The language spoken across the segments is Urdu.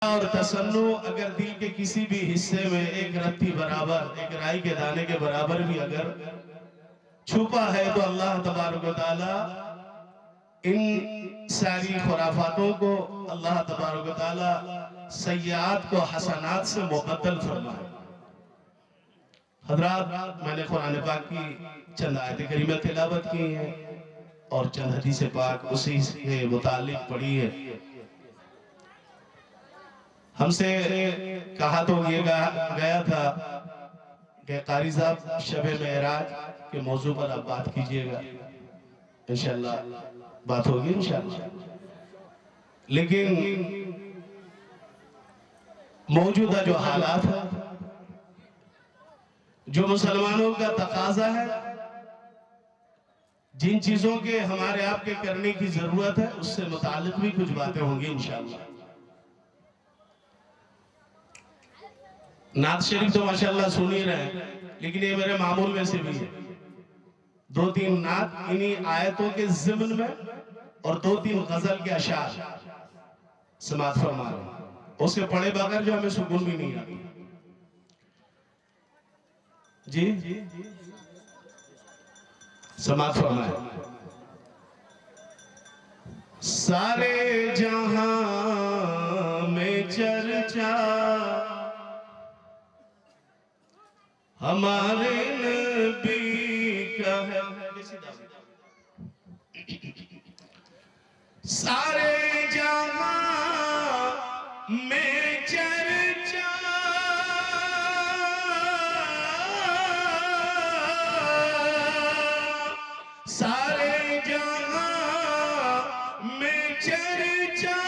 اور تسنو اگر دل کے کسی بھی حصے میں ایک رتی برابر، ایک رائی کے دانے کے برابر بھی اگر چھپا ہے تو اللہ تبارک و تعالی ان ساری خرافاتوں کو اللہ تبارک و تعالی سیئات کو حسنات سے مبدل فرمائے۔ حضرات، میں نے قرآن پاک کی چند آیت کریمہ تلاوت کی ہیں اور چند حدیث پاک اسی کے متعلق پڑھی ہے۔ ہم سے کہا تو یہ گیا تھا کہ قاری صاحب شب معراج کے موضوع پر آپ بات کیجئے گا، انشاءاللہ بات ہوگی انشاءاللہ۔ لیکن موجودہ جو حالات ہیں، جو مسلمانوں کا تقاضا ہے، جن چیزوں کے ہمارے آپ کے کرنے کی ضرورت ہے، اس سے متعلق بھی کچھ باتیں ہوں گی انشاءاللہ۔ نعت شریف تو ماشاءاللہ سن ہی رہے ہیں، لیکن یہ میرے معمول میں سے بھی ہے۔ 2-3 نعت انہی آیتوں کے ضمن میں اور 2-3 غزل کے اشعار سماعت فرما رہے ہیں، اس کے پڑھے بغیر جو ہمیں سکون بھی نہیں آتی۔ جی سماعت فرمائے۔ سارے جہاں میں چرچا ہمارے نبی کا ہے، سارے جہاں میں چرچا سارے جہاں میں چرچا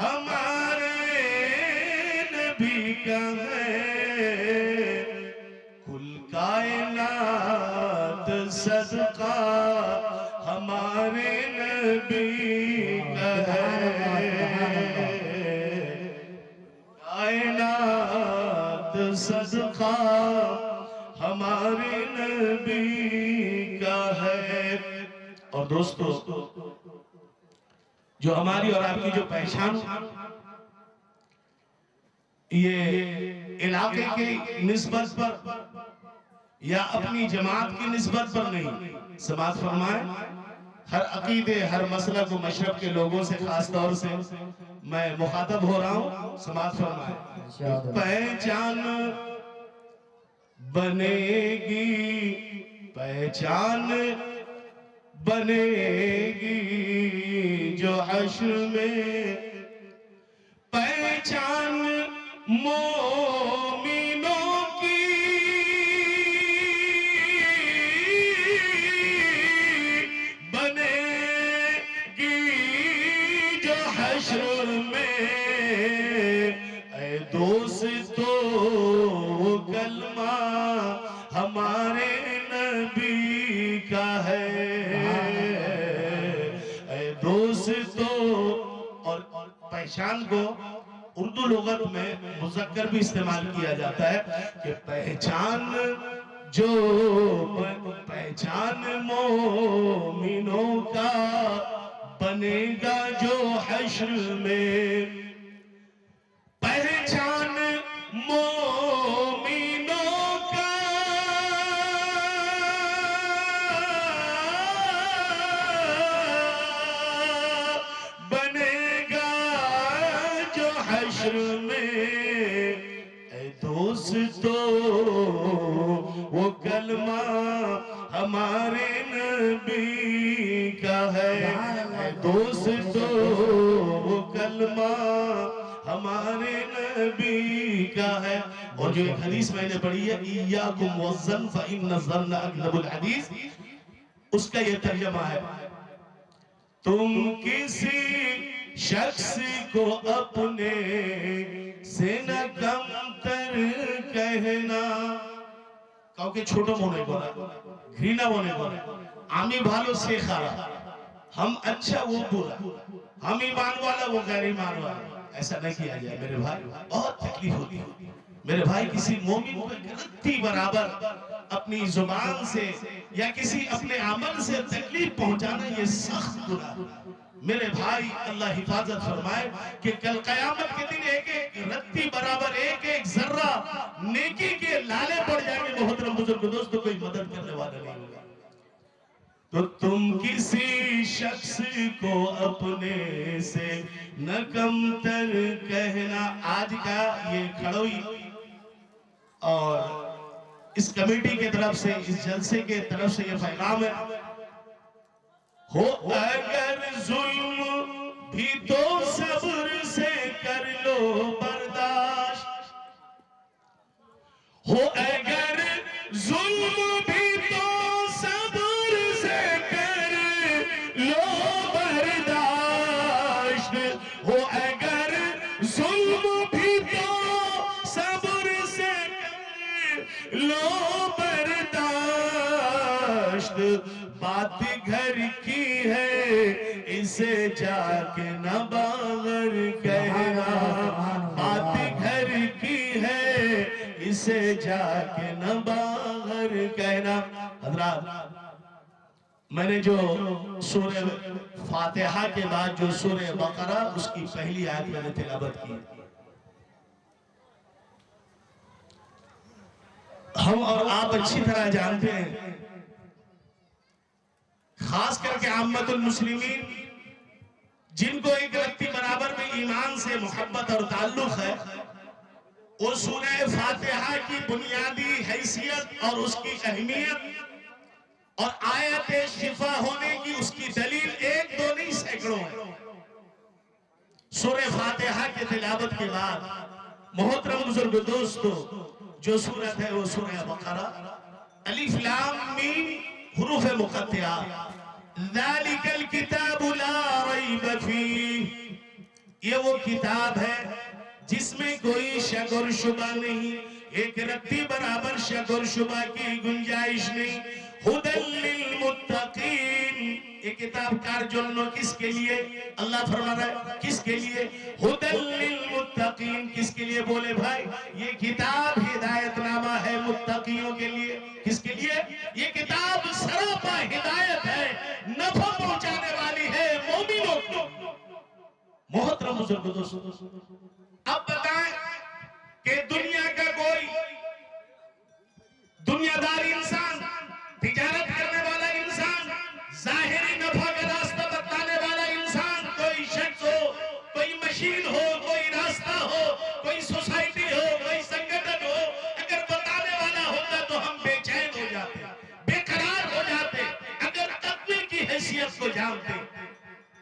ہمارے نبی کا ہے، کائنات صدقہ ہمارے نبی کا ہے، کائنات صدقہ ہمارے نبی کا ہے۔ اور دوستو، جو ہماری اور آپ کی جو پہچان یہ علاقے کی نسبت پر یا اپنی جماعت کی نسبت پر نہیں، سماعت فرمائیں، ہر عقیدے ہر مسلک و مشرب کے لوگوں سے خاص طور سے میں مخاطب ہو رہا ہوں، سماعت فرمائیں۔ پہچان بنے گی، پہچان بنے گی جو حشر میں، پہچان مومنوں کی بنے گی جو حشر میں، اے دوستو وہ کلمہ ہمارے نبی کا ہے، اے دوستو۔ اور پہچان کو اردو لغت میں مذکر بھی استعمال کیا جاتا ہے کہ پہچان مومنوں کا بنے گا جو حشر میں، پہچان مومنوں کا بنے گا جو حشر میں، اے دوستو وہ کلمہ ہمارے نبی کا ہے، اے دوستو وہ کلمہ ہمارے نبی کا ہے۔ اور جو ایک حدیث میں نے پڑھی ہے، ایاکم والظن فإن الظن اکذب الحدیث، اس کا یہ ترجمہ ہے، تم کسی شخص کو اپنے سے نہ کمتر کہنا، کیونکہ چھوٹوں ہونے کو نا، گھرینا ہونے کو نا، آمی بھالو سے خارا، ہم اچھا وہ برا، ہم ایمان والا وہ غیر ایمان والا، ایسا نہیں کیا جائے میرے بھائی، بہت تکلیف ہوتی ہے میرے بھائی۔ کسی مومن کو رتی برابر اپنی زبان سے یا کسی اپنے عمل سے تکلیف پہنچانا یہ سخت گناہ ہے۔ میرے بھائی اللہ حفاظت فرمائے کہ کل قیامت کے دن ایک ایک رتی برابر ایک ایک ذرہ نیکی کے لالے پڑ جائیں گے محترم بزرگ دوستوں، کوئی مدد کرنے والا نہیں ہوگا۔ تو تم کسی شخص کو اپنے سے نہ کمتر کہنا۔ آج کا یہ کھڑوئی اور اس کمیٹی کے طرف سے، اس جلسے کے طرف سے یہ پیغام ہے، ہو اگر ظلم بھی تو صبر سے کر لو برداشت، ہو اگر ظلم بھی تو صبر سے کر لو برداشت، ہو اگر ظلم بھی تو صبر سے کر لو برداشت، بات گھر کی ہے اسے جا کے نہ باہر کہنا، بات گھر کی ہے اسے جا کے نہ باہر کہنا۔ حضرات، میں نے جو سورہ فاتحہ کے بعد جو سورہ بقرہ اس کی پہلی آیت میں نے تلاوت کی، ہم اور آپ اچھی طرح جانتے ہیں، خاص کر کے عامت المسلمین جن کو ایک رتی برابر میں ایمان سے محبت اور تعلق ہے، وہ سورہ فاتحہ کی بنیادی حیثیت اور اس کی اہمیت اور آیت شفا ہونے کی اس کی دلیل ایک دو نہیں سینکڑوں ہے۔ سورہ فاتحہ کے تلاوت کے بعد محترم بزرگ دوستو جو سورت ہے وہ سورہ بقرہ، الف لام میم حروف مقطعہ، ذالک الکتاب لا ریب فیہ، یہ وہ کتاب ہے جس میں کوئی شک اور شبہ نہیں، ایک رتی برابر شک اور شبہ کی گنجائش نہیں۔ ھدی للمتقین، یہ کتاب کار جنو کس کے لیے؟ اللہ فرما رہا ہے کس کے لیے؟ ھدی للمتقین، کس کے لیے بولے بھائی؟ یہ کتاب ہدایت نامہ ہے متقیوں کے لیے۔ کس کے لیے؟ یہ کتاب سراپا ہدایت ہے، نفع پہنچانے والی ہے مومنوں کو۔ محترم بزرگ دوستو، اب بتائیں کہ دنیا کا کوئی دنیا دار انسان، تجارت کرنے والا انسان، ظاہری نفع کا راستہ بتانے والا انسان، کوئی شخص ہو، کوئی مشین ہو، کوئی راستہ ہو، کوئی سوسائٹی ہو، کوئی سنگٹن ہو، اگر بتانے والا ہوتا تو ہم بے چین ہو جاتے، بے قرار ہو جاتے، اگر تقوی کی حیثیت کو جانتے۔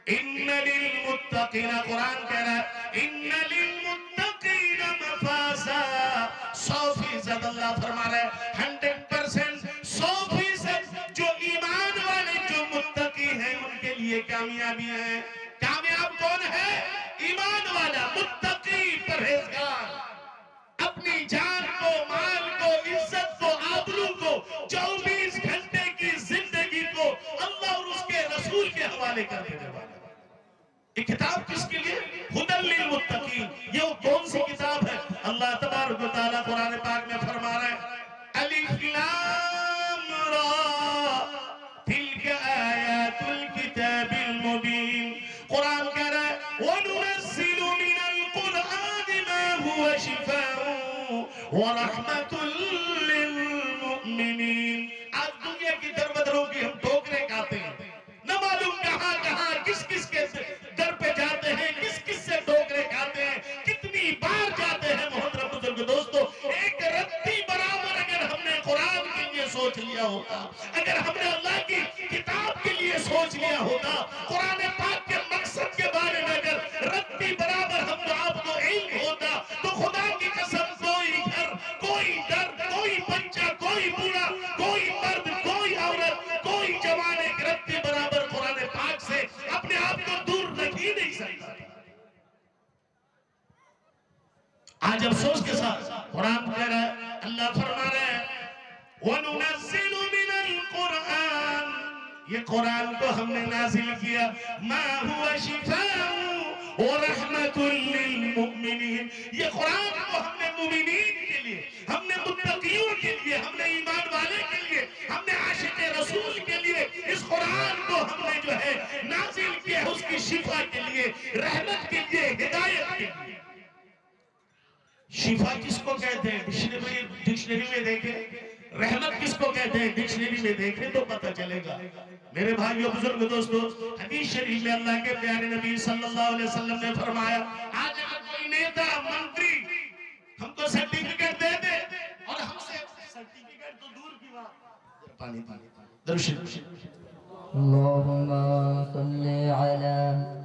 ان للمتقین، قرآن کہہ رہا ہے ان للمتقین مفازا، 100% اللہ فرما رہا ہے 100%، 100% جو ایمان والے جو متقی ہیں ان کے لیے کامیابی ہے۔ کامیاب کون ہے؟ ایمان والا، متقی، پرہیزگار، اپنی جان کو، مال کو، عزت کو، آبرو کو، 24 گھنٹے کی زندگی کو اللہ اور اس کے رسول کے حوالے کر دینے والا۔ یہ کتاب کس کے لیے؟ ھدی للمتقین۔ یہ وہ کون سی کتاب ہے؟ اللہ تبارک و تعالیٰ قرآن پاک میں فرما رہے ہیں الف لام را تلک آیات الکتاب المبین۔ قرآن کہہ رہا ہے وَنُنَزِّلُ مِنَ الْقُرْآنِ مَا هُوَ شِفَاءٌ وَرَحْمَةٌ لِّلْمُؤْمِنِينَ۔ آج دنیا کی دربدروں کی ہم ٹھوکریں کھاتے ہیں، نہ معلوم کہاں کہاں کس کس کے در پہ جاتے ہیں، کس کس سے ٹھوکریں کھاتے ہیں، کتنی بار جاتے ہیں۔ محترم بزرگ دوستو، ایک رتی برابر اگر ہم نے قرآن کے لیے سوچ لیا ہوتا، اگر ہم نے اللہ کی کتاب کے لیے سوچ لیا ہوتا، قرآن پاک کے مقصد کے بارے میں اگر رتی برابر ہم کو آپ کو علم ہوتا، تو خدا کی قسم کوئی گھر، کوئی در، کوئی بچہ، کوئی بوڑھا، کوئی مرد، کوئی عورت، کوئی جوان ایک رتی برابر قرآن پاک سے اپنے آپ کو دور رکھ ہی نہیں سکتا۔ آج افسوس کے ساتھ قرآن کہہ رہا ہے، اللہ فرما رہا ہے وَنُنَزِّلُ مِنَ الْقُرْآنِ، یہ قرآن کو ہم نے نازل کیا، مَا هُوَ شِفَاءٌ وَرَحْمَةٌ لِّلْمُؤْمِنِينَ، یہ قرآن کو ہم نے مومنین کے لیے، ہم نے متقیوں کے لیے، ہم نے ایمان والے کے لیے، ہم نے عاشق رسول کے لیے اس قرآن کو ہم نے جو ہے نازل کیا، اس کی شفا شفا کس کو کہتے ہیں ڈکشنری میں دیکھیں، رحمت کس کو کہتے ہیں ڈکشنری میں دیکھیں تو پتہ چلے گا۔ میرے بھائیو بزرگ دوستو، حدیث شریف میں اللہ کے پیارے نبی صلی اللہ علیہ وسلم نے فرمایا، آج اگر کوئی نیتا منتری ہم کو سرٹیفکیٹ دے دے اور ہم سے سرٹیفکیٹ تو دور کی بات، پانی درشد اللهم صل على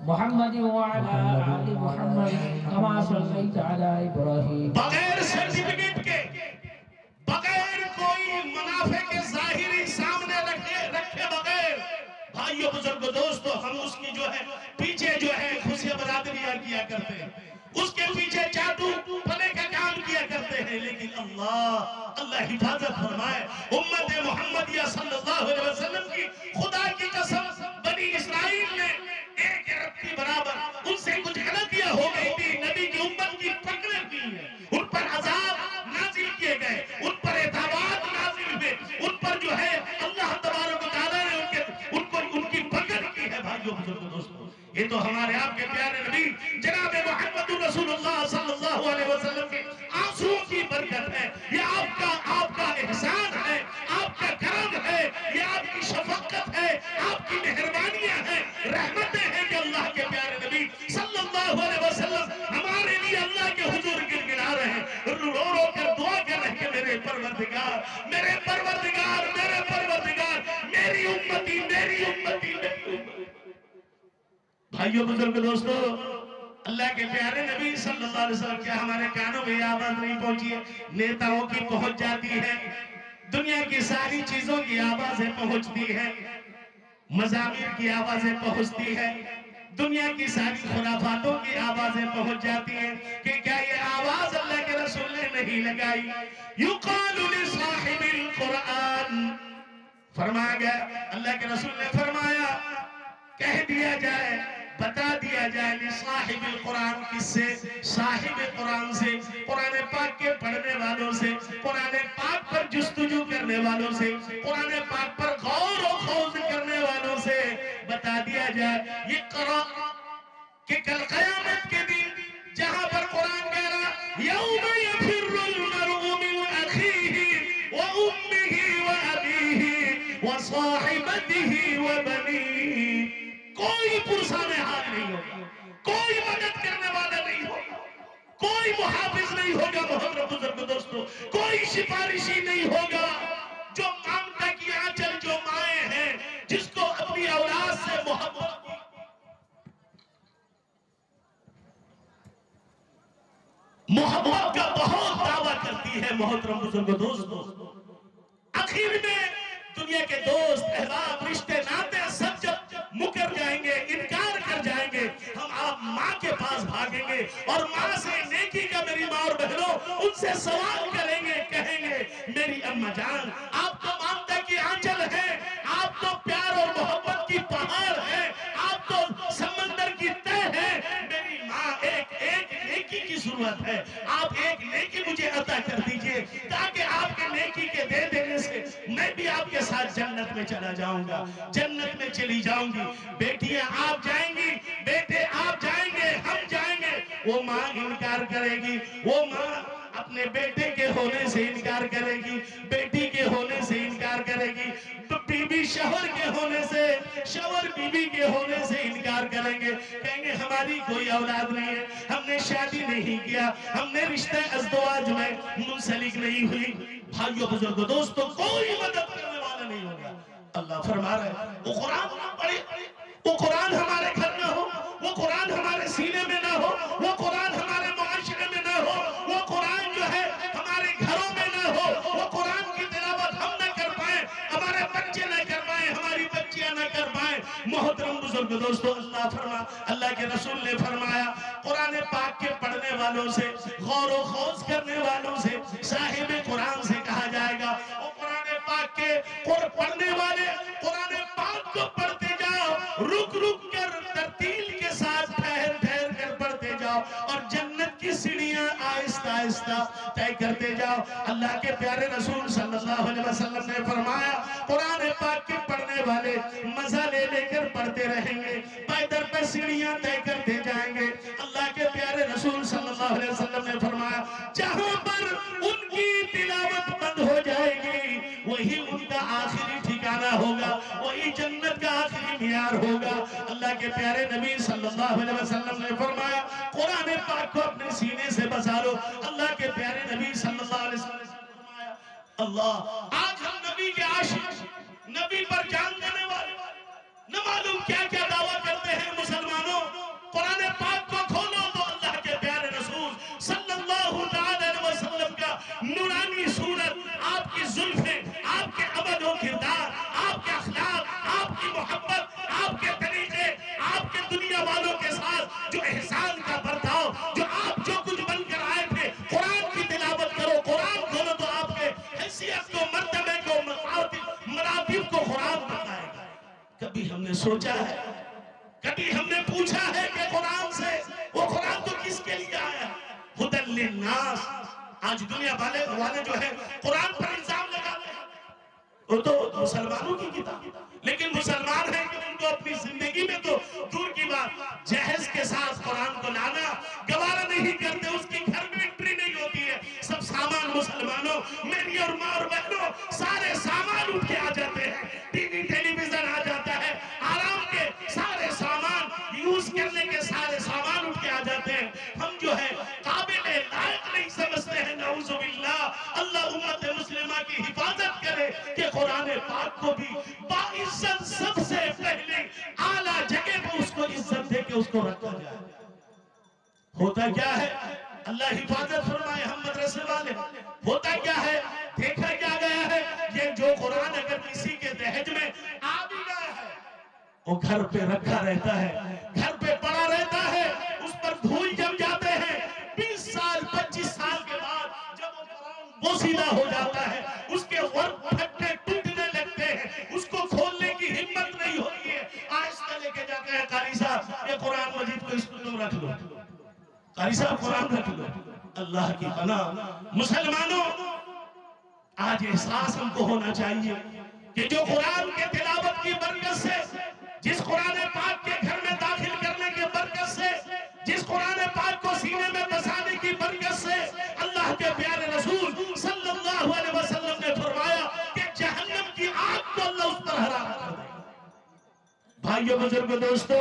محمد وعلى آل محمد كما صليت على إبراهيم بغیر سرٹیفکیٹ کے، بغیر کوئی منافع کے ظاہری سامنے رکھے بغیر، بھائیو بزرگ دوستو، ہم اس کی جو ہے پیچھے جو ہے خوشیاں برادریاں کیا کرتے ہیں، اس کے پیچھے چاٹو پھلے کا کام کیا کرتے ہیں، لیکن اللہ حفاظت فرمائے امت محمدیہ صلی اللہ علیہ وسلم کی، خدا کی قسم بنی اسرائیل نے ایک رتی برابر ان سے کچھ غلطیاں ہو گئی تھی، نبی کی امت کی پکڑیں کی ہیں، ان پر عذاب نازل کیے گئے، ان پر عذابات نازل ہوئے، ان پر جو ہے اللہ تبارک و تعالیٰ نے ان کی پکڑ کی ہے۔ بھائیو بزرگ دوستو، یہ تو ہمارے آپ کے پیارے نبی جناب محمد رسول اللہ صلی اللہ علیہ وسلم کے آنسوؤں کی برکت ہے، یہ آپ کا احسان ہے، آپ کا کرم ہے، یہ آپ کی شفقت ہے، آپ کی مہربانیاں ہیں، رحمتیں ہیں کہ اللہ کے پیارے نبی صلی اللہ علیہ وسلم ہمارے لیے اللہ کے حضور گڑگڑا رہے ہیں، رو رو کر دعا کر رہے ہیں کہ میرے پروردگار، میرے پروردگار، میرے پروردگار، میری امتی، میری امتی، میری امتی۔ بھائیو بزرگ دوستو، اللہ کے پیارے نبی صلی اللہ علیہ وسلم کیا ہمارے کانوں میں آواز نہیں پہنچی ہے؟ نیتاؤں کی پہنچ جاتی ہے، دنیا کی ساری چیزوں کی آوازیں پہنچتی ہیں، مزامیر کی آوازیں پہنچتی ہیں، دنیا کی ساری خرافاتوں کی آوازیں پہنچ جاتی ہیں، کہ کیا یہ آواز اللہ کے رسول نے نہیں لگائی؟ یقال لصاحب القرآن، فرمایا گیا، اللہ کے رسول نے فرمایا کہہ دیا جائے، بتا دیا جائے لصاحب القرآن، کس سے؟ صاحب قرآن سے، قرآن پاک کے پڑھنے والوں سے، قرآن پاک پر جستجو کرنے والوں سے، قرآن پاک پر غور و خوض کرنے والوں سے بتا دیا جائے، یہ قرآن کہ کل قیامت کے دن جہاں پر قرآن کہہ رہا یوم یفر المرء من اخیہ وامہ وابیہ وصاحبتہ وبنیہ، کوئی پرسان حال نہیں ہوگا، کوئی مدد کرنے والا نہیں ہوگا، کوئی محافظ نہیں ہوگا محترم بزرگ دوستو، کوئی سفارشی نہیں ہوگا، جو مامتا کی آنچل، جو مائیں ہیں جس کو اپنی اولاد سے محبت کا بہت دعویٰ کرتی ہے محترم بزرگ دوستو، آخر میں دنیا کے دوست، احباب، رشتے ناتے سب جب مکر جائیں گے، انکار کر جائیں گے، ہم آپ ماں کے پاس بھاگیں گے اور ماں سے نیکی کا، میری ماں اور بہنوں، ان سے سوال کریں گے، کہیں گے میری اماں جان آپ تو مامتا کی آنچل ہیں، آپ تو پیار اور محبت کی پہاڑ ہیں، آپ تو سمندر کی تہ ہیں، میری ماں ایک نیکی کی ضرورت ہے، آپ ایک نیکی مجھے عطا کر دیجئے تاکہ آپ کے نیکی کے دے دینے سے میں بھی آپ کے ساتھ جنت میں چلا جاؤں گا، جنت میں چلی جاؤں گی، بیٹیاں آپ جائیں گی، بیٹے آپ جائیں گے، ہم جائیں گے، وہ ماں انکار کرے گی، وہ ماں اپنے بیٹے کے ہونے سے انکار کرے گی، بیٹی کے ہونے سے انکار کرے گی، بیوی شوہر کے ہونے سے، شوہر بیوی کے ہونے سے انکار کریں گے، کہیں گے ہماری کوئی اولاد نہیں ہے، ہم نے شادی نہیں کیا، ہم نے رشتہ ازدواج میں منسلک نہیں ہوئی۔ بھائیو بزرگو دوستو، کوئی مدد کرنے والا نہیں ہوگا۔ اللہ فرما رہا ہے وہ قرآن نہ پڑھے، وہ قرآن ہمارے گھر نہ ہو، وہ قرآن ہمارے سینے میں نہ ہو، وہ قرآن ہمارے معاشرے میں نہ ہو، وہ قرآن جو ہے ہمارے گھروں میں نہ ہو، وہ قرآن کی تلاوت ہم نہ کر پائیں، ہمارے بچے نہ کر پائیں، ہماری بچیاں نہ کر پائیں۔ محترم بزرگ دوستو، اللہ کے رسول نے فرمایا قرآن پاک کے پڑھنے والوں سے، غور و خوض کرنے والوں سے، صاحب قرآن سے کہا جائے گا وہ قرآن پاک کے پڑھنے والے قرآن پاک کو پڑھتے جاؤ، رک رک کر ترتیل کے ساتھ ٹھہر ٹھہر کر پڑھتے جاؤ، اور جنت کی سیڑھیاں آہستہ آہستہ طے کرتے جاؤ۔ اللہ کے پیارے رسول صلی اللہ علیہ وسلم نے فرمایا قرآن پاک کے پڑھنے والے مزہ لے لے کر پڑھتے رہیں گے، پیدر پر سیڑھیاں طے کرتے جائیں گے۔ اللہ کے پیارے رسول رسول صلی اللہ علیہ وسلم نے فرمایا جہاں پر ان کی تلاوت بند ہو جائے گی وہی ان کا آخری ٹھکانہ ہوگا، وہی جنت کا آخری معیار ہوگا۔ اللہ کے پیارے نبی صلی اللہ علیہ وسلم نے فرمایا قرآن پاک کو اپنے سینے سے بسا لو۔ اللہ کے پیارے نبی صلی اللہ علیہ وسلم نے فرمایا اللہ، آج ہم نبی کے عاشق، نبی پر جان دینے والے نہ معلوم کیا کیا دعویٰ کرتے ہیں مسلمانوں۔ قرآن پاک کو کھولو تو اللہ کے پیارے رسول صلی اللہ علیہ وسلم کا نورانی صورت، آپ کی زلفیں، آپ کے عمل و کردار، آپ کے اخلاق، آپ کی محبت، آپ کے طریقے، آپ کے دنیا والوں کے ساتھ جو احسان کا برتاؤ، جو آپ جو کچھ بن کر آئے تھے، قرآن کی تلاوت کرو، قرآن کھولو تو آپ کے حیثیت کو، مرتبے کو، مراتب کو قرآن بتائے گا۔ کبھی ہم نے سوچا ہے، کبھی ہم نے پوچھا ہے کہ قرآن سے، وہ قرآن تو کس کے لیے آیا؟ ہدی للناس۔ آج دنیا والے جو ہے قرآن پر الزام لگاتے ہیں وہ تو مسلمانوں کی کتاب، لیکن مسلمان ہیں کہ ان کو اپنی زندگی میں تو دور کی بات جہیز کے ساتھ قرآن کو لانا گوارا نہیں کرتے، اس کی گھر میں انٹری نہیں ہوتی ہے۔ سب سامان مسلمانوں، میری اور ماں اور بہنوں، سارے سامان اٹھ کے آ جاتے ہیں، ٹی وی ٹیلی ویژن آ جاتا ہے، آرام کے سارے سامان، یوز کرنے کے سارے سامان اٹھ کے آ جاتے ہیں۔ ہم جو ہے قابل لائق نہیں سمجھتے ہیں، نعوذ باللہ۔ اللہ امت مسلمہ کی حفاظت کرے کہ قرآن پاک کو بھی باعزت سب سے پہلے اعلیٰ جگہ پہ اس کو عزت دے کے اس کو رکھا جائے۔ ہوتا کیا ہے، اللہ حفاظت فرمائے ہم مدرسے والے، ہوتا کیا ہے، دیکھا کیا گیا ہے، یہ جو قرآن اگر کسی کے دہج میں آ بھی گیا ہے وہ گھر پہ رکھا رہتا ہے، گھر پہ پڑا رہتا ہے، اس پر دھول جم جاتے ہیں۔ 20 سال 25 سال کے بعد جب وہ قرآن بوسیدہ ہو جاتا ہے، اس کے ورق پھٹنے ٹوٹنے لگتے ہیں، اس کو کھولنے کی ہمت نہیں ہوتی ہے، آہستہ لے کے جاتے ہیں، قاری صاحب یہ قرآن مجید کو اس کو تم رکھ لو، قاری صاحب قرآن رکھ لو۔ اللہ کی پناہ مسلمانوں، آج احساس ہم کو ہونا چاہیے کہ جو قرآن کے تلاوت کی برکت سے، جس قرآن پاک کے گھر میں داخل کرنے کے برکت سے، جس قرآن پاک کو سینے میں بسانے کی برکت سے، اللہ کے پیارے رسول صلی اللہ علیہ وسلم نے فرمایا کہ جہنم کی آگ کو اللہ اس پر حرام کر دے گا۔ بھائیو بزرگ دوستو،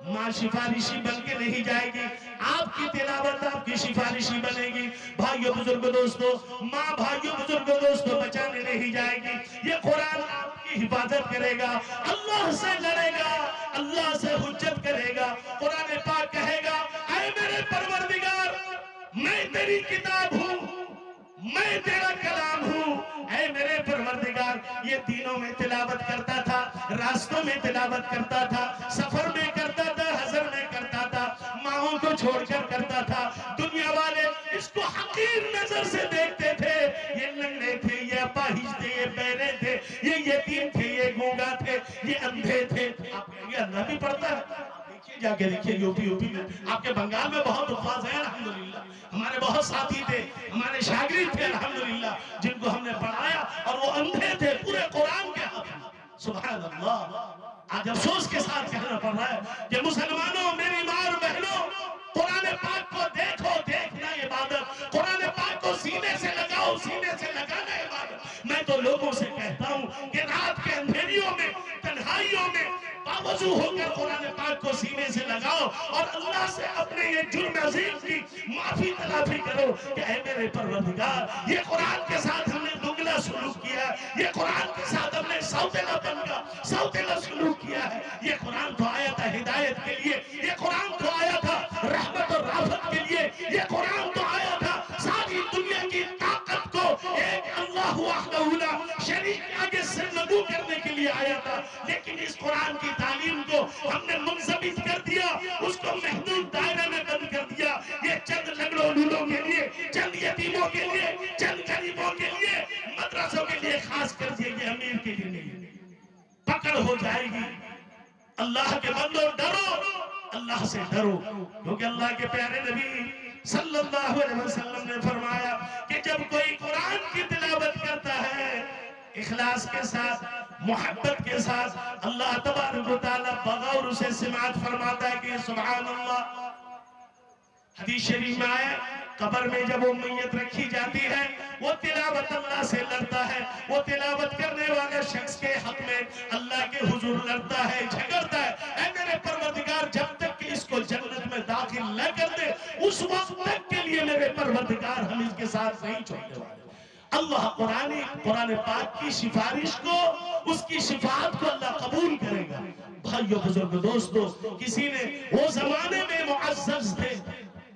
ماں سفارشی بن کے نہیں جائے گی، آپ کی تلاوت آپ کی سفارشی بنے گی۔ بھائیو بزرگ دوستو، ماں بھائیو بزرگ دوستو بچانے نہیں جائے گی، یہ قرآن آپ کی حفاظت کرے گا، اللہ سے لڑے گا، اللہ سے حجت کرے گا۔ قرآن پاک کہے گا اے میرے پروردگار، میں تیری کتاب ہوں، میں تیرا کلام ہوں، اے میرے پروردگار۔ یہ دینوں میں تلاوت کرتا تھا، راستوں میں تلاوت کرتا تھا، سفر میں کرتا تھا، حضر میں کرتا تھا، ماؤں کو چھوڑ کر کرتا تھا۔ دنیا والے اس کو حقیر نظر سے دیکھتے تھے، یہ لنگڑے تھے، یہ اپاہج تھے، یہ بہرے تھے، یہ یتیم تھے، یہ گونگا تھے، یہ اندھے تھے۔ آپ کہیں گے اللہ بھی پڑھتا ہے؟ جا کے دیکھیے یوپی میں، آپ کے بنگال میں بہت حفاظ ہیں الحمدللہ، ہمارے بہت ساتھی تھے، ہمارے شاگرد تھے الحمدللہ، جن کو ہم نے پڑھایا اور وہ اندھے تھے پورے قرآن کے حافظ۔ سبحان اللہ۔ آج افسوس کے ساتھ کہنا پڑ رہا ہے کہ مسلمانوں، میری ماں اور بہنوں، قرآن پاک کو دیکھو، دیکھنا عبادت، قرآن پاک کو سینے سے لگاؤ، سینے سے لگانا عبادت۔ میں تو لوگوں سے کہتا ہوں کہ رات کے اندھیریوں میں، تنہائیوں میں باوضو ہو کر قرآن پاک کو سینے سے لگاؤ اور اللہ سے اپنے یہ جرم عظیم کی معافی تلافی کرو کہ اے میرے پروردگار، یہ قرآن کے ساتھ ہم نے دگلا سلوک کیا ہے، یہ قرآن کے ساتھ ہم نے سوتیلا بن کا سوتیلا سلوک کیا ہے۔ یہ قرآن تو آیا تھا ہدایت کے لیے، یہ قرآن تو آیا تھا رحمت اور رافت کے لیے، یہ قرآن تو آیا تھا ساری دنیا کی طاقت کو ایک اللہ وحدہ لا شریک کے آگے سرنگو کرنے کے لیے آیا تھا، لیکن اس قرآن کی تعلیم کو ہم نے منضبط کر دیا، اس کو محدود دائرے میں بند کر دیا۔ یہ چند لنگڑوں لولوں کے لیے، چند یتیموں کے لیے، چند غریبوں کے لیے، مدرسوں کے لیے خاص کر دیا، یہ امیر کے لیے نہیں۔ پکڑ ہو جائے گی۔ اللہ کے بندوں ڈرو، اللہ سے ڈرو، کیونکہ اللہ کے پیارے نبی صلی اللہ علیہ وسلم نے فرمایا کہ جب کوئی قرآن کی تلاوت کرتا ہے اخلاص کے ساتھ، محبت کے ساتھ، اللہ تبارک و تعالیٰ بغور اسے سماعت فرماتا ہے کہ سبحان اللہ، حدیث شریف میں آیا قبر میں جب وہ میت رکھی جاتی ہے وہ تلاوت اللہ سے لڑتا ہے، وہ تلاوت کرنے والے شخص کے حق میں اللہ کے حضور لڑتا ہے، جھگڑتا ہے، اے میرے پروردگار جب تک کہ اس کو جنت میں داخل نہ کر دے اس وقت تک کے لیے میرے پروردگار ہم اس کے ساتھ نہیں چھوڑنے والے۔ اللہ قرآن پاک کی سفارش کو، اس کی شفاعت کو اللہ قبول کرے گا۔ بھائیو بزرگ دوستو، کسی نے وہ زمانے میں معزز تھے،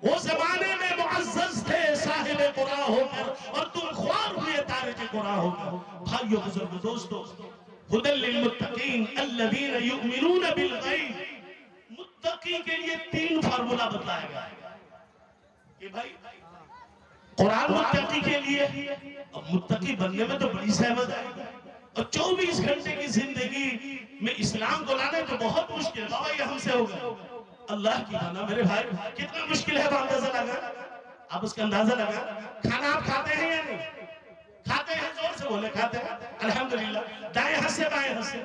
وہ زمانے میں معزز تھے صاحب قرآن ہو کر، اور تم خوار ہوئے تارک قرآن ہو کر۔ بھائیو بزرگ دوستو، ھدی للمتقین الذین یؤمنون بالغیب، متقی کے لیے 3 فارمولہ بتایا گیا ہے کہ بھائی قرآن متقی کے لیے، اب متقی بننے میں تو بڑی زحمت ہے، اور 24 گھنٹے کی زندگی میں اسلام کو لانے تو بہت مشکل ہے۔ بابا یہ ہم سے ہوگا، اللہ کی بنا میرے بھائی کتنا مشکل ہے، وہ اندازہ لگا، آپ اس کا اندازہ لگا۔ کھانا آپ کھاتے ہیں یا نہیں؟ کھاتے ہیں، زور سے بولے کھاتے ہیں الحمدللہ، دائیں ہاتھ سے بائیں ہاتھ سے،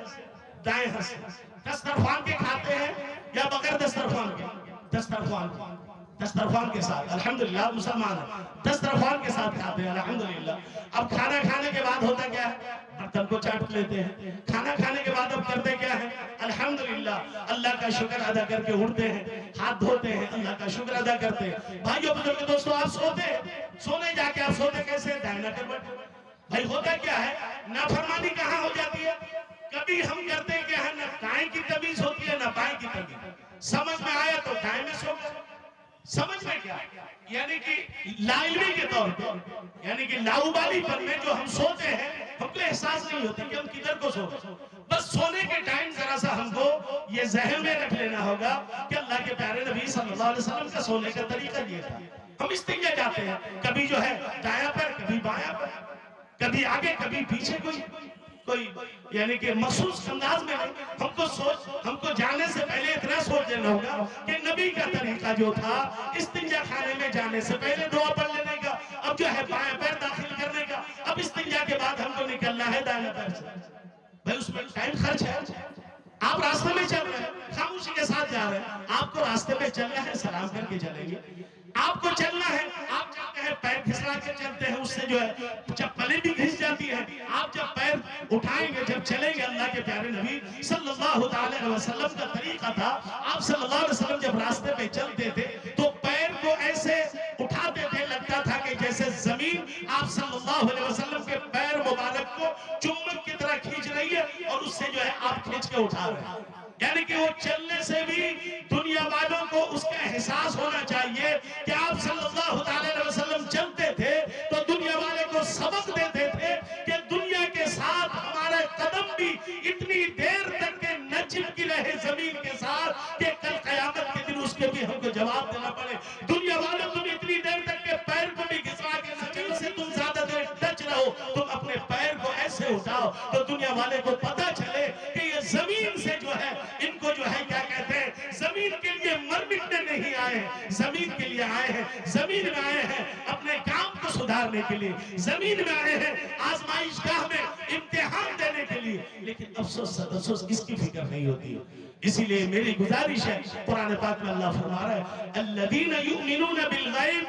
دائیں ہاتھ سے دسترخوان کے کھاتے ہیں یا بغیر دسترخوان کے؟ دسترخوان کے ساتھ، الحمدللہ مسلمان ہیں، دسترخوان کے ساتھ کھاتے ہیں الحمدللہ۔ اب کھانا کھانے کے بعد ہوتا کیا ہے؟ برتن کو چاٹ لیتے ہیں۔ کھانا کھانے کے بعد اب کرتے کیا ہے؟ الحمدللہ اللہ کا شکر ادا کر کے اٹھتے ہیں، ہاتھ دھوتے ہیں، اللہ کا شکر ادا کرتے ہیں۔ بھائیو بزرگ دوستو، آپ سونے جا کے آپ سوتے کیسے؟ دائنا کروٹ۔ بھائی ہوتا کیا ہے؟ نافرمانی کہاں ہو جاتی ہے؟ کبھی ہم کرتے کیا ہے، نہ دائیں کی تمیز ہوتی ہے نہ بائیں کی تمیز۔ سمجھ میں آیا تو دائیں میں سو گئے، سمجھ میں کیا؟ یعنی کہ لا علمی کے طور پر، یعنی کہ لاؤبالی پر میں جو ہم سوتے ہیں ہم کو احساس نہیں ہوتا کہ ہم کدھر کو سو رہے ہیں۔ بس سونے کے ٹائم ذرا سا ہم کو یہ ذہن میں رکھ لینا ہوگا کہ اللہ کے پیارے نبی صلی اللہ علیہ وسلم کا سونے کا طریقہ یہ تھا۔ ہم استنجا جاتے ہیں، کبھی جو ہے دایاں پر، کبھی بایاں پر، کبھی آگے کبھی پیچھے، کوئی یعنی کہ مخصوص انداز میں نہیں۔ ہم کو جانے سے پہلے اتنا سوچ لینا ہوگا کہ نبی کا طریقہ جو تھا استنجا خانے میں جانے سے پہلے دعا پڑھ لینے کا، اب جو ہے بائیں پیر داخل کرنے کا، اب استنجا کے بعد ہم کو نکلنا ہے دائیں پیر سے۔ بھائی اس میں ٹائم خرچ ہے۔ آپ راستے میں چل رہے ہیں، خاموشی کے ساتھ جا رہے ہیں، آپ کو راستے میں چلنا ہے، سلام کر کے چلیں گے۔ آپ کو چلنا ہے، آپ چلتے ہیں پیر گھسلا کے چلتے ہیں، اس سے جو ہے چپلیں بھی گھس جاتی ہیں۔ آپ جب پیر اٹھائیں گے، جب چلیں گے، اللہ کے پیارے نبی صلی اللہ علیہ وسلم کا طریقہ تھا، آپ صلی اللہ علیہ وسلم جب راستے پہ چلتے تھے تو پیر کو ایسے اٹھاتے تھے، لگتا تھا کہ جیسے زمین آپ صلی اللہ علیہ وسلم کے پیر مبارک کو چمک کی طرح کھینچ رہی ہے، اور اس سے جو ہے آپ کھینچ کے اٹھا رہے ہیں۔ یعنی کہ وہ چلنے سے بھی دنیا والوں کو اس کا احساس ہونا چاہیے کہ آپ صلی اللہ علیہ وسلم چلتے تھے تو دنیا والے کو سبق دیتے تھے کہ دنیا کے ساتھ ہمارا قدم بھی اتنی دیر تک کہ نہ چپکی رہے زمین کے ساتھ کہ کل قیامت کے دن اس کے بھی ہم کو جواب دینا پڑے۔ دنیا والوں تم اتنی دیر تک کہ پیر کو بھی گھسا کے زمین سے تم زیادہ دیر ٹچ رہو، تم اپنے پیر کو ایسے اٹھاؤ تو دنیا والے کو پتا چلے کہ یہ زمین سے جو ہے ان کو جو ہے کیا کہتے ہیں، زمین کے لیے مر مٹنے نہیں آئے ہیں، زمین کے لیے آئے ہیں، زمین میں آئے ہیں اپنے کام کو سدھارنے کے لیے، زمین میں آئے ہیں آزمائش گاہ میں امتحان دینے کے لیے۔ لیکن افسوس کس کی فکر نہیں ہوتی ہے۔ اسی لیے میری گزارش ہے، قرآن پاک میں اللہ فرما رہا ہے الذین یؤمنون بالغیب،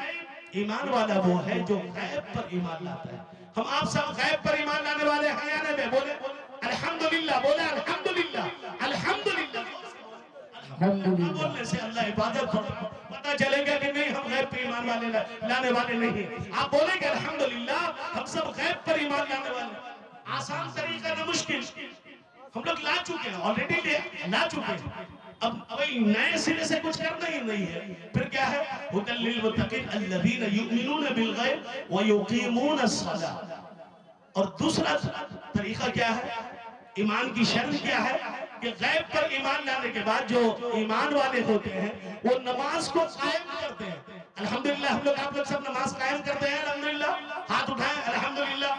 ایمان والا وہ ہے جو غیب پر ایمان لاتا ہے۔ ہم آپ سب غیب پر ایمان لانے والے ہیں یا نہیں؟ بولے الحمدللہ، بولے الحمدللہ، الحمدللہ۔ الحمدللہ بولنے سے اللہ عبادت پتہ چلے گا کہ نہیں ہم غیب پر ایمان لانے والے نہیں ہیں۔ آپ بولیں گے الحمدللہ ہم سب غیب پر ایمان لانے والے۔ آسان طریقہ نہ مشکل، ہم لوگ لا چکے ہیں، آلریڈی لا چکے ہیں، اب کوئی نئے سرے سے کچھ کرنا ہی نہیں ہے۔ پھر کیا ہے؟ ھدی للمتقین الذین یؤمنون بالغیب ویقیمون الصلاۃ۔ اور دوسرا طریقہ کیا ہے؟ ایمان کی شرط کیا ہے کہ غیب پر ایمان لانے کے بعد جو ایمان والے ہوتے ہیں وہ نماز کو قائم کرتے ہیں۔ الحمدللہ ہم لوگ آپ لوگ سب نماز قائم کرتے ہیں الحمدللہ، ہاتھ اٹھائیں الحمدللہ،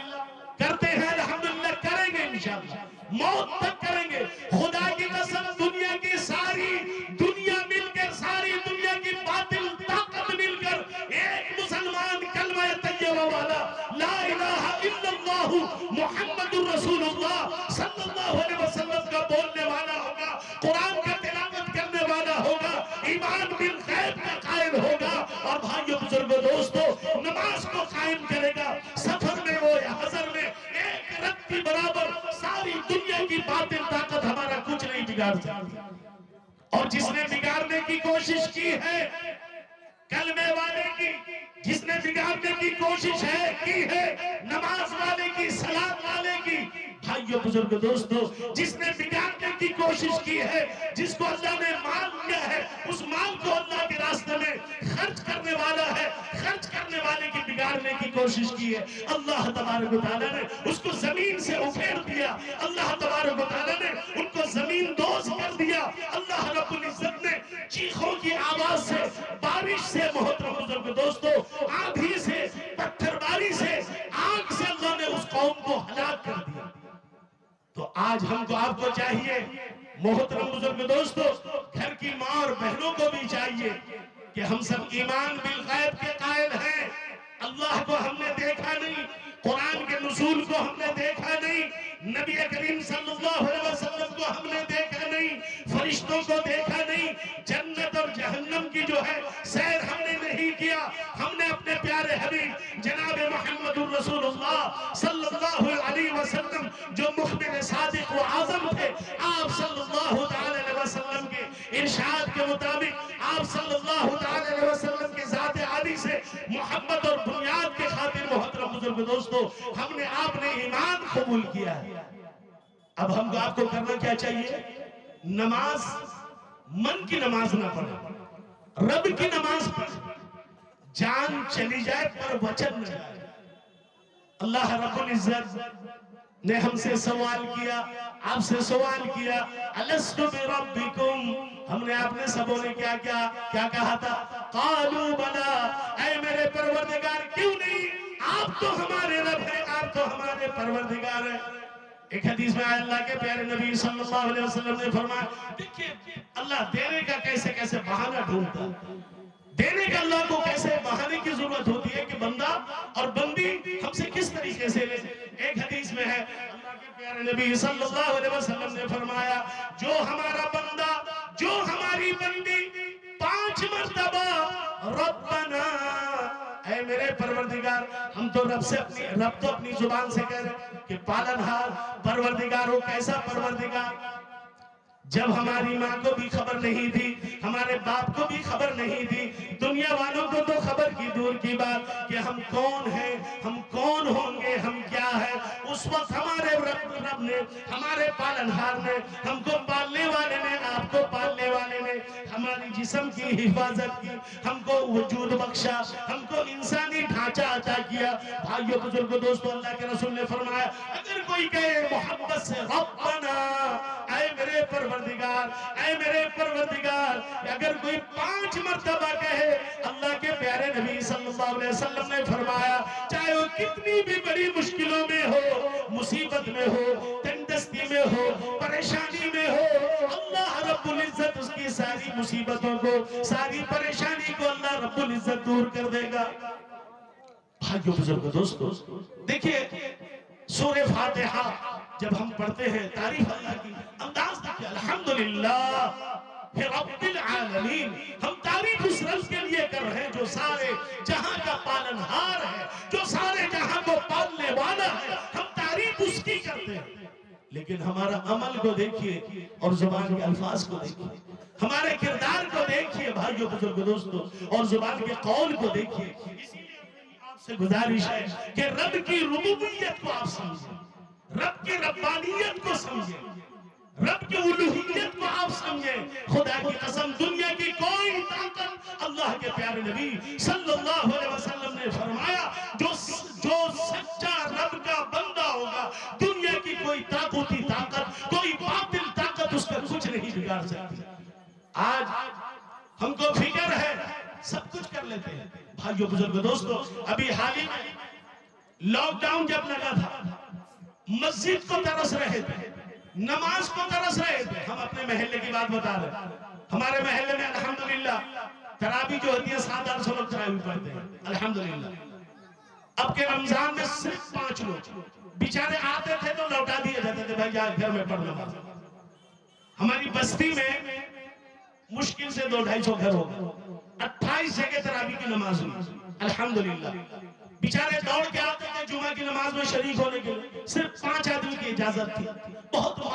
کرتے ہیں الحمدللہ، کریں گے انشاءاللہ، موت تک کریں گے۔ خدا کی قسم دنیا کی ساری دنیا مل کر، ساری دنیا کی باطل طاقت مل کر ایک مسلمان کلمہ طیبہ والا لا الہ الا اللہ محمد الرسول اللہ صلی اللہ علیہ وسلم کا بولنے والا ہوگا، قرآن کا تلاوت کرنے والا ہوگا، ایمان بالغیب کا قائل ہوگا، بگاڑ سکتی، اور جس نے بگاڑنے کی کوشش کی ہے کلمے والے کی، جس نے بگاڑنے کی کوشش کی ہے نماز والے کی، صلاۃ والے کی، بھائیو بزرگ دوستو، جس نے بگاڑنے کی کوشش کی ہے، جس کو اللہ نے مال دیا ہے، اس مال کو اللہ کے راستے میں خرچ کرنے والا ہے، خرچ کرنے والے کی بگاڑنے کی کوشش کی ہے، اللہ تبارک و تعالیٰ نے اس کو زمین سے اکھیڑ دیا، اللہ تبارک و تعالیٰ نے ان کو زمین دوز کر دیا، اللہ رب العزت نے چیخوں کی آواز سے، بارش سے، محترم بزرگ دوستو، آندھی سے، پتھر باری سے، آگ سے اللہ نے اس قوم کو ہلاک کر دیا۔ تو آج ہم کو آپ کو چاہیے محترم بزرگ دوستو، گھر کی ماں اور بہنوں کو بھی چاہیے کہ ہم سب ایمان بالغیب کے قائل ہیں، اللہ کو ہم نے دیکھا نہیں، قرآن کے نزول کو ہم نے دیکھا نہیں، نبی کریم صلی اللہ علیہ وسلم کو ہم نے دیکھا نہیں، فرشتوں کو دیکھا نہیں، جنت اور جہنم کی جو ہے سیر ہم نے نہیں کیا، ہم نے اپنے پیارے حبیب جناب محمد الرسول اللہ صلی اللہ علیہ وسلم جو مخبر صادق و اعظم تھے، آپ صلی اللہ علیہ وسلم کے ارشاد کے مطابق، آپ صلی اللہ علیہ وسلم کے ذات عالی سے محبت اور بنیاد کے خاطر محترم بزرگ دوستو، ہم نے آپ نے ایمان قبول کیا ہے۔ اب ہم کو آپ کو کرنا کیا چاہیے؟ نماز من کی نماز نہ پڑھے، رب کی نماز پڑھے، جان چلی جائے پر وچن نہ جائے۔ اللہ رب العزت نے ہم سے سوال کیا، آپ سے سوال کیا، الست بربکم، ہم نے آپ نے سبوں نے کیا کہا تھا؟ قالوا بلا، اے میرے پروردگار کیوں نہیں، آپ تو ہمارے رب ہیں، آپ تو ہمارے پروردگار ہیں۔ ایک حدیث میں اللہ کے پیارے نبی صلی اللہ علیہ وسلم نے فرمایا، دیکھیں اللہ دینے کا کیسے کیسے بہانہ ڈھونڈتا ہے، دینے کا اللہ کو کیسے بہانے کی ضرورت ہوتی ہے کہ بندہ اور بندی ہم سے کس طریقے سے لے۔ ایک حدیث میں ہے اللہ کے پیارے نبی صلی اللہ علیہ وسلم نے فرمایا، جو ہمارا بندہ، جو ہماری بندی 5 مرتبہ ربنا، اے میرے پروردگار، ہم تو رب تو اپنی زبان سے کہہ رہے کہ پالنہار پروردگار ہو، کیسا پروردگار؟ جب ہماری ماں کو بھی خبر نہیں تھی، ہمارے باپ کو بھی خبر نہیں تھی، دنیا والوں کو تو خبر کی دور کی بات کہ ہم کون ہیں، ہم کون ہوں گے، ہم کیا ہیں، اس وقت ہمارے رب نے، ہمارے پالنہار نے، ہم کو پالنے والے نے، آپ کو پالنے والے نے ہماری جسم کی حفاظت کی، ہم کو وجود بخشا، ہم کو انسانی ڈھانچہ عطا کیا۔ بھائیو بزرگو دوستو، اللہ کے رسول نے فرمایا، اگر کوئی کہے محبت سے ربنا، اے میرے پروردگار، اے میرے پروردگار، اگر کوئی 5 مرتبہ کہے، اللہ کے پیارے نبی صلی اللہ علیہ وسلم نے فرمایا، چاہے وہ کتنی بھی بڑی مشکلوں میں ہو، مصیبت میں ہو، تنگدستی میں ہو، پریشانی میں ہو، اللہ رب العزت اس کی ساری مصیبتوں کو، ساری پریشانی کو اللہ رب العزت دور کر دے گا۔ بھائیو بزرگ دوستو، دیکھیے سورہ فاتحہ جب ہم پڑھتے ہیں، تعریف اللہ کی انداز دیکھیں، الحمدللہ رب العالمین، ہم تعریف اس رب کے لیے کر رہے ہیں جو سارے جہاں کا پالنہار ہے، جو سارے جہاں کو پالنے والا ہے، ہم تعریف اس کی کرتے ہیں۔ لیکن ہمارا عمل کو دیکھیے اور زبان کے الفاظ کو دیکھیے، ہمارے کردار کو دیکھیے بھائیو بزرگ دوستو، اور زبان کے قول کو دیکھیے۔ اسی لیے آپ سے گزارش ہے کہ رب کی ربوبیت کو آپ سمجھیں، رب کی ربانیت کو سمجھیں، رب کی الوہیت کو آپ سمجھیں۔ خدا کی قسم، دنیا کی کوئی طاقت، اللہ کے پیارے نبی صلی اللہ علیہ وسلم نے فرمایا، جو سچا رب کا بندہ ہوگا، دنیا کی کوئی طاقتی طاقت، کوئی باطل طاقت اس کا کچھ نہیں بگاڑ سکتی۔ آج ہم کو فکر ہے، سب کچھ کر لیتے ہیں۔ بھائیو بزرگ دوستو، ابھی حال ہی میں لاک ڈاؤن جب لگا تھا، مسجد کو ترس رہے تھے، نماز کو ترس رہے تھے۔ ہم اپنے محلے کی بات بتا رہے ہیں، ہمارے محلے میں الحمدللہ تراویح جو ہوتی ہے 700-800 لوگ تراویح پڑھتے ہیں الحمدللہ۔ اب کے رمضان میں صرف 5 لوگ بیچارے آتے تھے تو لوٹا دیے جاتے تھے، بھائی جا گھر میں پڑھ لو۔ ہماری بستی میں مشکل سے 200-250 گھر ہو گئے، 28 جگہ تراویح کی نماز ہوئی الحمدللہ۔ بیچارے دوڑ کے آتے تھے جمعہ کی نماز میں شریک ہونے کے لیے، صرف 5 آدمی کی اجازت تھی، بہت